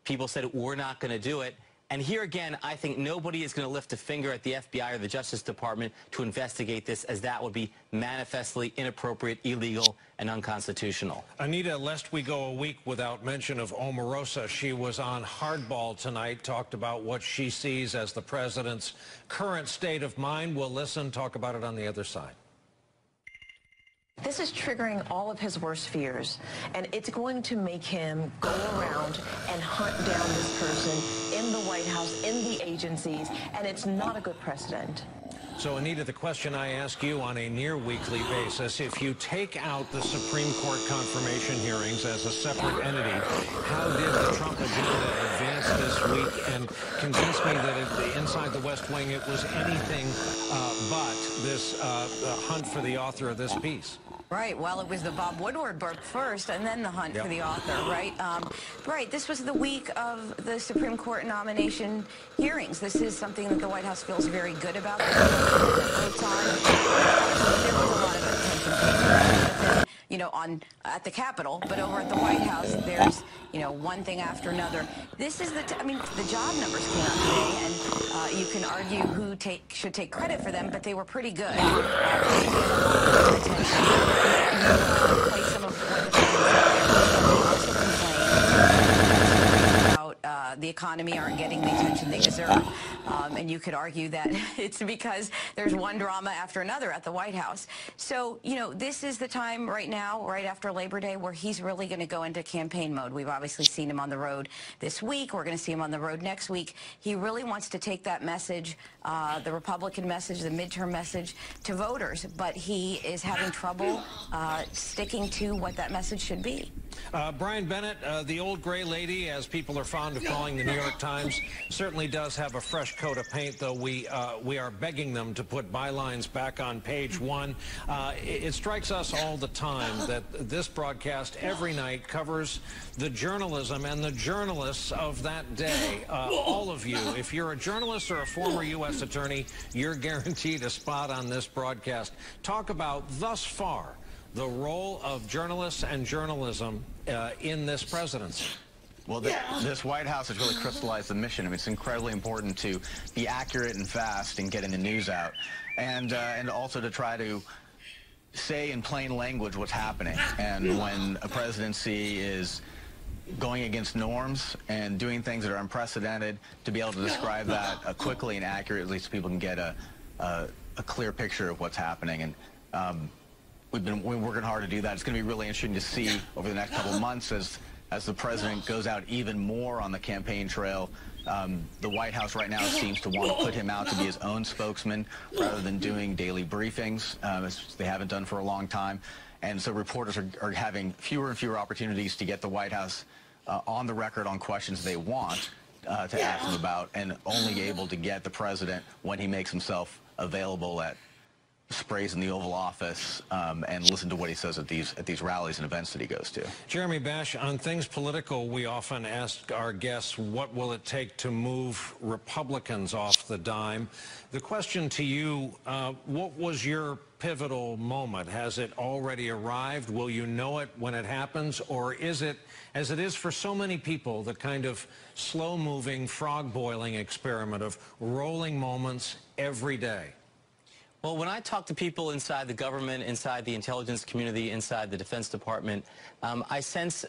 People said we're not going to do it. And here again, I think nobody is going to lift a finger at the FBI or the Justice Department to investigate this, as that would be manifestly inappropriate, illegal, and unconstitutional. Anita, lest we go a week without mention of Omarosa, she was on Hardball tonight, talked about what she sees as the president's current state of mind. We'll listen, talk about it on the other side. This is triggering all of his worst fears, and it's going to make him go around and hunt down this person in the White House, in the agencies, and it's not a good precedent. So, Anita, the question I ask you on a near-weekly basis, if you take out the Supreme Court confirmation hearings as a separate entity, how did the Trump agenda advance this week? And convince me that inside the West Wing it was anything but this hunt for the author of this piece. Right. Well, it was the Bob Woodward book first, and then the hunt for the author, right? Right. This was the week of the Supreme Court nomination hearings. This is something that the White House feels very good about. There was a lot of attention, you know, at the Capitol, but over at the White House, there's, you know, one thing after another. This is I mean, the job numbers came out today, and you can argue who should take credit for them, but they were pretty good. Play some of what the about the economy aren't getting the attention they deserve. And you could argue that it's because there's one drama after another at the White House. So, you know, this is the time right now, right after Labor Day, where he's really going to go into campaign mode. We've obviously seen him on the road this week. We're going to see him on the road next week. He really wants to take that message, the Republican message, the midterm message, to voters. But he is having trouble sticking to what that message should be. Brian Bennett, the old gray lady, as people are fond of calling the New York Times, certainly does have a fresh coat of paint, though we are begging them to put bylines back on page one. It strikes us all the time that this broadcast every night covers the journalism and the journalists of that day. All of you, if you're a journalist or a former U.S. attorney, you're guaranteed a spot on this broadcast. Talk about, thus far, the role of journalists and journalism in this presidency. Well, this White House has really crystallized the mission. I mean, it's incredibly important to be accurate and fast in getting the news out, and also to try to say in plain language what's happening. And when a presidency is going against norms and doing things that are unprecedented, to be able to describe that quickly and accurately so people can get a clear picture of what's happening. And we're working hard to do that. It's going to be really interesting to see over the next couple of months as the president goes out even more on the campaign trail. The White House right now seems to want to put him out to be his own spokesman rather than doing daily briefings, as they haven't done for a long time. And so reporters are having fewer and fewer opportunities to get the White House on the record on questions they want to ask them about, and only able to get the president when he makes himself available at sprays in the Oval Office, and listen to what he says at these rallies and events that he goes to. Jeremy Bash, on things political, we often ask our guests, what will it take to move Republicans off the dime? The question to you, what was your pivotal moment? Has it already arrived? Will you know it when it happens? Or is it, as it is for so many people, the kind of slow-moving, frog-boiling experiment of rolling moments every day? Well, when I talk to people inside the government, inside the intelligence community, inside the Defense Department, I sense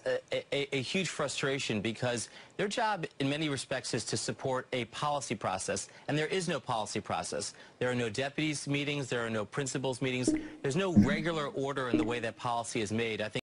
a huge frustration, because their job in many respects is to support a policy process, and there is no policy process. There are no deputies meetings, there are no principals meetings, there's no regular order in the way that policy is made. I think